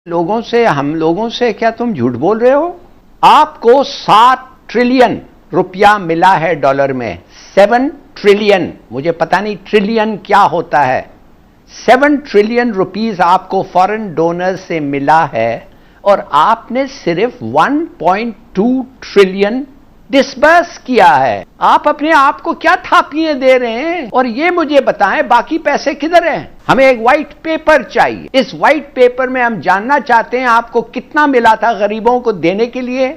हम लोगों से क्या तुम झूठ बोल रहे हो? आपको 7 ट्रिलियन रुपया मिला है डॉलर में। 7 ट्रिलियन, मुझे पता नहीं ट्रिलियन क्या होता है। 7 ट्रिलियन रुपीस आपको फॉरेन डोनर से मिला है और आपने सिर्फ 1.2 ट्रिलियन डिसबर्स किया है। आप अपने आप को क्या थापिये दे रहे हैं? और ये मुझे बताएं बाकी पैसे किधर हैं? हमें एक व्हाइट पेपर चाहिए। इस व्हाइट पेपर में हम जानना चाहते हैं आपको कितना मिला था गरीबों को देने के लिए,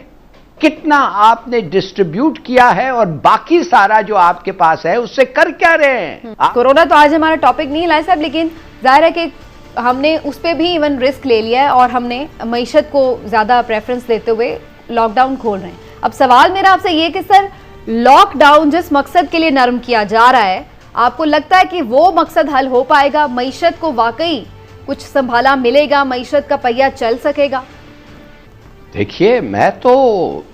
कितना आपने डिस्ट्रीब्यूट किया है और बाकी सारा जो आपके पास है उससे कर क्या रहे हैं? कोरोना तो आज हमारा टॉपिक नहीं लाए साहब, लेकिन जाहिर है कि हमने उस पर भी इवन रिस्क ले लिया है और हमने मईशत को ज्यादा प्रेफरेंस देते हुए लॉकडाउन खोल रहे हैं। अब सवाल मेरा आपसे ये कि सर, लॉकडाउन जिस मकसद के लिए नरम किया जा रहा है, आपको लगता है कि वो मकसद हल हो पाएगा? मईशत को वाकई कुछ संभाला मिलेगा? मईशत का पहिया चल सकेगा? देखिए, मैं तो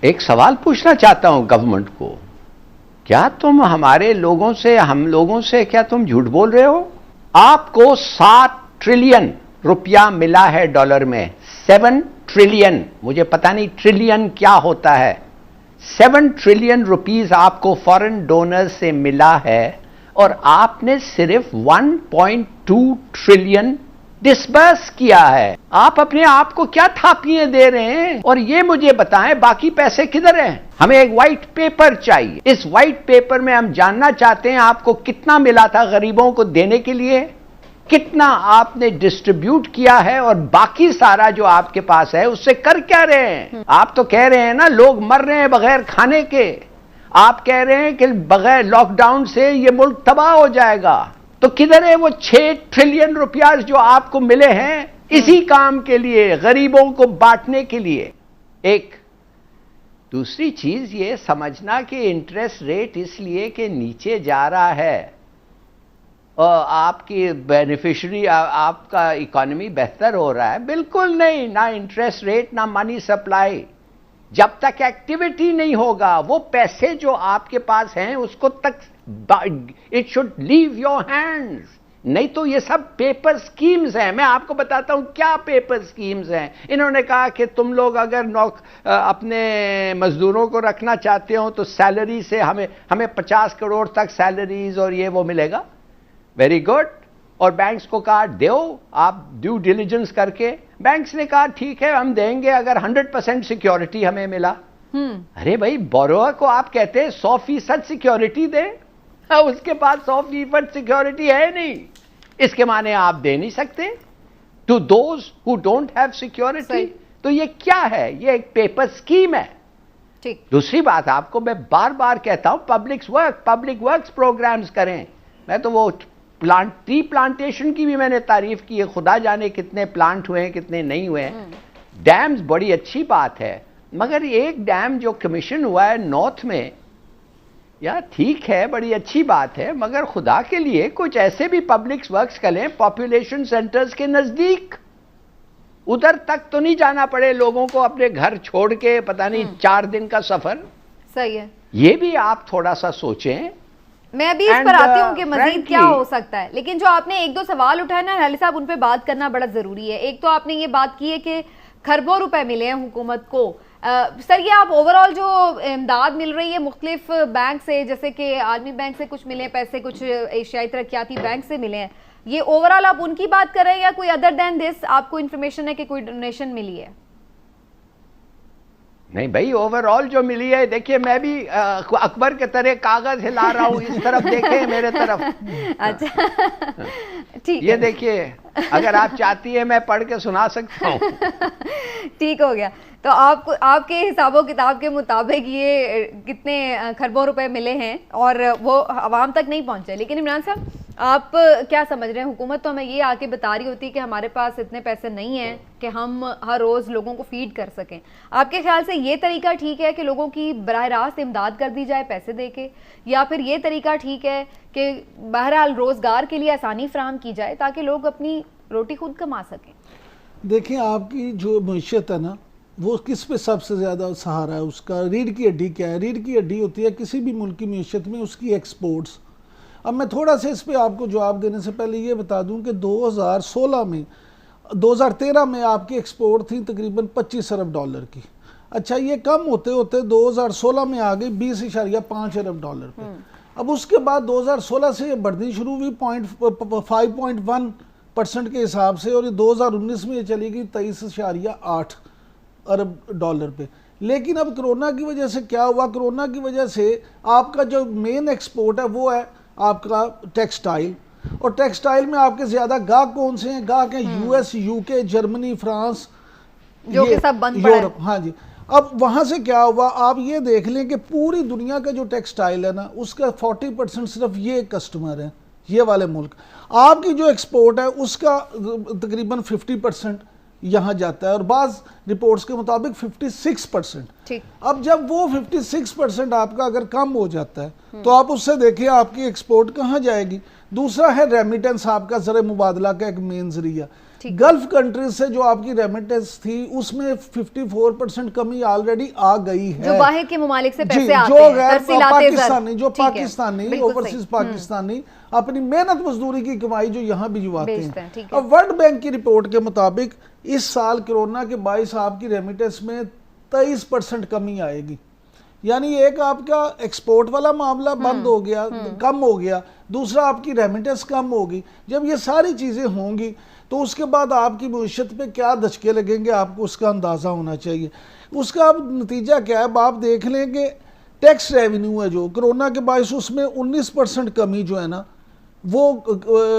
एक सवाल पूछना चाहता हूं गवर्नमेंट को। क्या तुम हम लोगों से क्या तुम झूठ बोल रहे हो? आपको 7 ट्रिलियन रुपया मिला है डॉलर में। 7 ट्रिलियन, मुझे पता नहीं ट्रिलियन क्या होता है। 7 ट्रिलियन रुपीस आपको फॉरेन डोनर से मिला है और आपने सिर्फ 1.2 ट्रिलियन डिसबर्स किया है। आप अपने आप को क्या थापिये दे रहे हैं? और ये मुझे बताएं बाकी पैसे किधर हैं? हमें एक व्हाइट पेपर चाहिए। इस व्हाइट पेपर में हम जानना चाहते हैं आपको कितना मिला था गरीबों को देने के लिए, कितना आपने डिस्ट्रीब्यूट किया है और बाकी सारा जो आपके पास है उससे कर क्या रहे हैं? आप तो कह रहे हैं ना लोग मर रहे हैं बगैर खाने के। आप कह रहे हैं कि बगैर लॉकडाउन से ये मुल्क तबाह हो जाएगा। तो किधर है वो 6 ट्रिलियन रुपया जो आपको मिले हैं इसी काम के लिए, गरीबों को बांटने के लिए? एक दूसरी चीज ये समझना कि इंटरेस्ट रेट इसलिए कि नीचे जा रहा है और आपकी बेनिफिशियरी आपका इकोनॉमी बेहतर हो रहा है, बिल्कुल नहीं। ना इंटरेस्ट रेट ना मनी सप्लाई। जब तक एक्टिविटी नहीं होगा वो पैसे जो आपके पास हैं उसको तक it should leave your hands. नहीं तो ये सब पेपर स्कीम्स हैं। मैं आपको बताता हूं क्या पेपर स्कीम्स हैं। इन्होंने कहा कि तुम लोग अगर अपने मजदूरों को रखना चाहते हो तो सैलरी से हमें 50 करोड़ तक सैलरीज और ये वो मिलेगा। Very good. और बैंक्स को कहा दो, आप ड्यू डिलिजेंस करके। बैंक्स ने कहा ठीक है हम देंगे अगर 100% सिक्योरिटी हमें मिला। अरे भाई, बोरोअर को आप कहते हैं 100% सिक्योरिटी दे, उसके पास 100% सिक्योरिटी है नहीं, इसके माने आप दे नहीं सकते to those who don't have security. तो ये क्या है? ये एक पेपर स्कीम है। ठीक। दूसरी बात आपको मैं बार बार कहता हूं, पब्लिक वर्क्स प्रोग्राम्स करें। मैं तो वो ट्री प्लांटेशन की भी मैंने तारीफ की है, खुदा जाने कितने प्लांट हुए हैं कितने नहीं हुए हैं। डैम्स बड़ी अच्छी बात है, मगर एक डैम जो कमीशन हुआ है नॉर्थ में, या ठीक है बड़ी अच्छी बात है, मगर खुदा के लिए कुछ ऐसे भी पब्लिक वर्क्स करें पॉपुलेशन सेंटर्स के नजदीक। उधर तक तो नहीं जाना पड़े लोगों को अपने घर छोड़ के, पता नहीं 4 दिन का सफर। सही है, ये भी आप थोड़ा सा सोचें। मैं अभी इस पर आती हूँ कि मजीद क्या हो सकता है, लेकिन जो आपने 1-2 सवाल उठाए ना अली साहब, उन पे बात करना बड़ा जरूरी है। एक तो आपने ये बात की है कि खरबों रुपए मिले हैं हुकूमत को। सर, ये आप ओवरऑल जो इमदाद मिल रही है मुख्तलिफ बैंक से, जैसे कि आर्मी बैंक से कुछ मिले पैसे, कुछ एशियाई तरक्याती बैंक से मिले हैं, ये ओवरऑल आप उनकी बात कर रहे हैं या कोई अदर देन दिस आपको इन्फॉर्मेशन है कि कोई डोनेशन मिली है? नहीं भाई, ओवरऑल जो मिली है, देखिए मैं भी अकबर के तरह कागज हिला रहा हूं, इस तरफ देखें मेरे तरफ। अच्छा, ठीक। ये देखिए, अगर आप चाहती है मैं पढ़ के सुना सकता हूं। ठीक हो गया। तो आपको आपके हिसाबो किताब के मुताबिक ये कितने खरबों रुपए मिले हैं और वो आवाम तक नहीं पहुंचे। लेकिन इमरान साहब, आप क्या समझ रहे हैं? हुकूमत तो हमें ये आके बता रही होती है कि हमारे पास इतने पैसे नहीं हैं कि हम हर रोज़ लोगों को फीड कर सकें। आपके ख्याल से ये तरीका ठीक है कि लोगों की बराह रास्त इमदाद कर दी जाए पैसे दे के, या फिर ये तरीका ठीक है कि बहरहाल रोज़गार के लिए आसानी फराहम की जाए ताकि लोग अपनी रोटी खुद कमा सकें? देखिए, आपकी जो मैशत है ना, वो किस पे सबसे ज़्यादा सहारा है? उसका रीढ़ की हड्डी क्या है? रीढ़ की हड्डी होती है किसी भी मुल्क की मैशत में उसकी एक्सपोर्ट्स। अब मैं थोड़ा सा इस पे आपको जवाब देने से पहले ये बता दूं कि 2016 में 2013 में आपकी एक्सपोर्ट थी तकरीबन 25 अरब डॉलर की। अच्छा, ये कम होते होते 2016 में आ गई 20.5 अरब डॉलर पे। अब उसके बाद 2016 से ये बढ़नी शुरू हुई 5.1% के हिसाब से, और ये 2019 में ये चली गई 23.8 अरब डॉलर पे। लेकिन अब कोरोना की वजह से क्या हुआ, कोरोना की वजह से आपका जो मेन एक्सपोर्ट है वो है आपका टेक्सटाइल, और टेक्सटाइल में आपके ज़्यादा गाहक कौन से हैं? गाहक हैं यूएस, यूके, जर्मनी, फ्रांस, जो कि सब बंद पड़ा है। यूरोप। हाँ जी। अब वहाँ से क्या हुआ, आप ये देख लें कि पूरी दुनिया का जो टेक्सटाइल है ना, उसका 40% सिर्फ ये कस्टमर है, ये वाले मुल्क। आपकी जो एक्सपोर्ट है उसका तकरीबन 50% यहाँ जाता है, और बाज़ रिपोर्ट्स के मुताबिक 56%। ठीक। अब जब वो 56% आपका अगर कम हो जाता है तो आप उससे देखिए आपकी एक्सपोर्ट कहाँ जाएगी। दूसरा है रेमिटेंस, आपका ज़र मुबादला का एक मेन जरिया। गल्फ कंट्रीज से जो आपकी रेमिटेंस थी उसमें 54% कमी ऑलरेडी आ गई है, जो बाहर के ममालिक से पैसे आते जो हैं, गैर पाकिस्तानी, जो पाकिस्तानी ओवरसीज पाकिस्तानी अपनी मेहनत मजदूरी की कमाई जो यहाँ भिजवाते हैं। अब वर्ल्ड बैंक की रिपोर्ट के मुताबिक इस साल कोरोना के बाईस आपकी रेमिटेंस में 23% कमी आएगी। यानी एक आपका एक्सपोर्ट वाला मामला बंद हो गया, कम हो गया, दूसरा आपकी रेमिटेंस कम होगी। जब ये सारी चीज़ें होंगी तो उसके बाद आपकी मईशत पे क्या धचके लगेंगे, आपको उसका अंदाज़ा होना चाहिए। उसका अब नतीजा क्या है, अब आप देख लें कि टैक्स रेवेन्यू है जो कोरोना के बायस उसमें 19% कमी जो है ना वो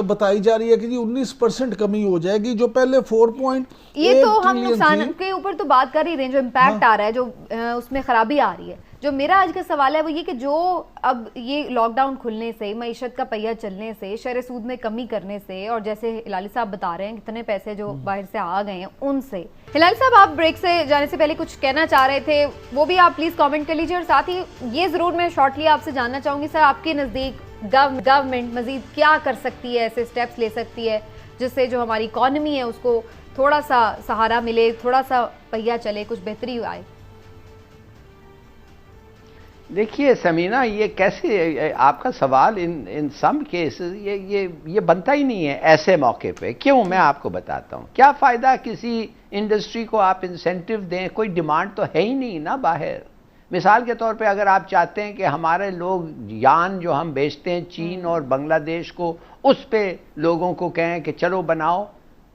बताई जा रही है कि जी 19% कमी हो जाएगी, जो पहले 4.8 ये तो हम नुकसान के ऊपर तो बात कर ही रहे हैं, जो इम्पैक्ट आ रहा है, जो उसमें खराबी आ रही है। जो मेरा आज का सवाल है वो ये कि जो अब ये लॉकडाउन खुलने से, मईशत का पहिया चलने से, शरह सूद में कमी करने से, और जैसे हिलाली साहब बता रहे हैं कितने पैसे जो बाहर से आ गए हैं उनसे। हिलाली साहब, आप ब्रेक से जाने से पहले कुछ कहना चाह रहे थे, वो भी आप प्लीज़ कमेंट कर लीजिए। और साथ ही ये ज़रूर मैं शॉर्टली आपसे जानना चाहूँगी सर, आपके नज़दीक गवर्नमेंट मज़ीद क्या कर सकती है, ऐसे स्टेप्स ले सकती है जिससे जो हमारी इकॉनमी है उसको थोड़ा सा सहारा मिले, थोड़ा सा पहिया चले, कुछ बेहतरी आए? देखिए समीना, ये कैसे आपका सवाल इन सम केसेस ये बनता ही नहीं है ऐसे मौके पे। क्यों, मैं आपको बताता हूँ। क्या फ़ायदा किसी इंडस्ट्री को आप इंसेंटिव दें, कोई डिमांड तो है ही नहीं ना बाहर। मिसाल के तौर पे अगर आप चाहते हैं कि हमारे लोग यान जो हम बेचते हैं चीन और बांग्लादेश को, उस पे लोगों को कहें कि चलो बनाओ,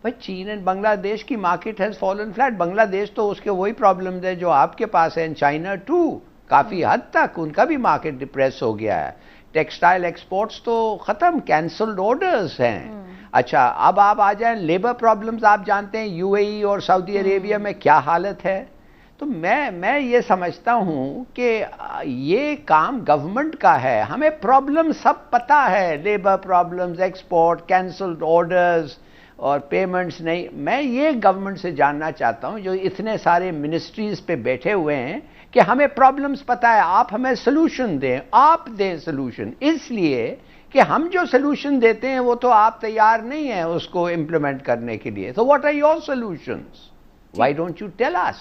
भाई चीन एंड बांग्लादेश की market has fallen flat. Bangladesh तो उसके वही प्रॉब्लम्स है जो आपके पास है, एंड चाइना टू, काफ़ी हद तक उनका भी मार्केट डिप्रेस हो गया है। टेक्सटाइल एक्सपोर्ट्स तो ख़त्म, कैंसल्ड ऑर्डर्स हैं। अच्छा, अब आप आ जाएं लेबर प्रॉब्लम्स। आप जानते हैं यूएई और सऊदी अरेबिया में क्या हालत है। तो मैं ये समझता हूँ कि ये काम गवर्नमेंट का है। हमें प्रॉब्लम सब पता है, labour problems, export, cancelled orders और पेमेंट्स नहीं। मैं ये गवर्नमेंट से जानना चाहता हूँ जो इतने सारे मिनिस्ट्रीज़ पे बैठे हुए हैं कि हमें प्रॉब्लम्स पता है, आप हमें सोल्यूशन दें। आप दें सोल्यूशन, इसलिए कि हम जो सोल्यूशन देते हैं वो तो आप तैयार नहीं हैं उसको इम्प्लीमेंट करने के लिए। तो what are your solutions? Why don't you tell us?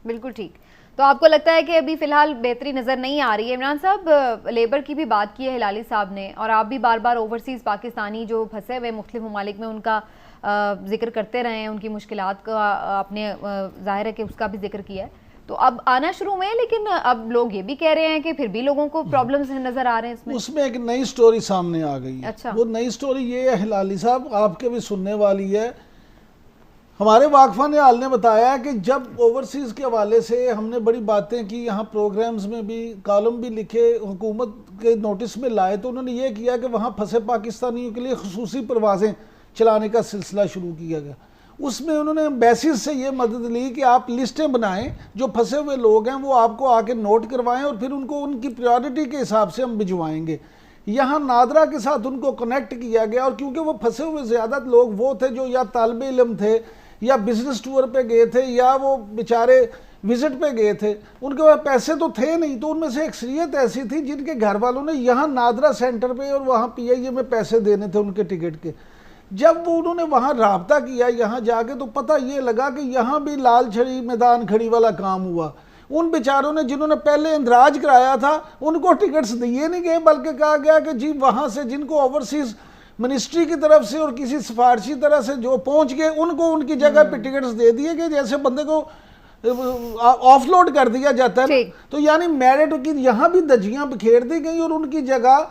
बिल्कुल ठीक। तो आपको लगता है कि अभी फिलहाल बेहतरी नज़र नहीं आ रही है? इमरान साहब, लेबर की भी बात की है हिलाली साहब ने, और आप भी बार बार ओवरसीज़ पाकिस्तानी जो फंसे हुए मुख्तलिफ ममालिक में उनका जिक्र करते रहे हैं, उनकी मुश्किलात का आपने जाहिर है कि उसका भी जिक्र किया है। तो अब आना शुरू हुए हैं, लेकिन अब लोग ये भी कह रहे हैं कि फिर भी लोगों को प्रॉब्लम्स नजर आ रहे हैं इसमें। उसमें एक नई स्टोरी सामने आ गई है। अच्छा। वो नई स्टोरी ये है हिलाली साहब, आपके भी सुनने वाली है। हमारे वाकफा ने हाल ने बताया कि जब ओवरसीज़ के हवाले से हमने बड़ी बातें की, यहाँ प्रोग्राम्स में भी कॉलम भी लिखे, हुकूमत के नोटिस में लाए, तो उन्होंने ये किया कि वहाँ फंसे पाकिस्तानियों के लिए खुसूसी परवाज़ें चलाने का सिलसिला शुरू किया गया। उसमें उन्होंने एम्बेसीज से ये मदद ली कि आप लिस्टें बनाएं, जो फंसे हुए लोग हैं वो आपको आके नोट करवाएं और फिर उनको उनकी प्रायोरिटी के हिसाब से हम भिजवाएंगे। यहाँ नादरा के साथ उनको कनेक्ट किया गया, और क्योंकि वो फंसे हुए ज़्यादा लोग वो थे जो या तालिबे इल्म थे या बिजनेस टूर पे गए थे या वो बेचारे विजिट पे गए थे, उनके पास पैसे तो थे नहीं। तो उनमें से अक्सरियत ऐसी थी जिनके घर वालों ने यहाँ नादरा सेंटर पे और वहाँ PIA में पैसे देने थे उनके टिकट के। जब वो उन्होंने वहाँ राब्ता किया यहाँ जाके, तो पता ये लगा कि यहाँ भी लाल छड़ी मैदान खड़ी वाला काम हुआ। उन बेचारों ने जिन्होंने पहले इंदराज कराया था उनको टिकट्स दिए नहीं गए, बल्कि कहा गया कि जी वहाँ से जिनको ओवरसीज़ मिनिस्ट्री की तरफ से और किसी सिफारशी तरह से जो पहुंच गए उनको उनकी जगह पे टिकट्स दे दिए गए, जैसे बंदे को ऑफलोड कर दिया जाता है ना। तो यानी मेरिट की यहाँ भी धज्जियां बिखेर दी गई और उनकी जगह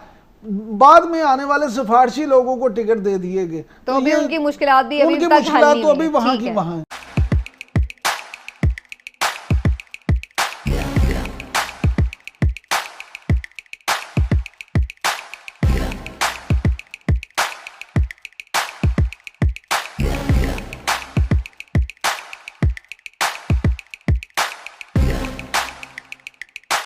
बाद में आने वाले सिफारशी लोगों को टिकट दे दिए गए। तो अभी उनकी मुश्किलात भी अभी उनकी तक हल मुश्किलात नहीं तो हुई अभी है। वहां ठीक की है। वहां है।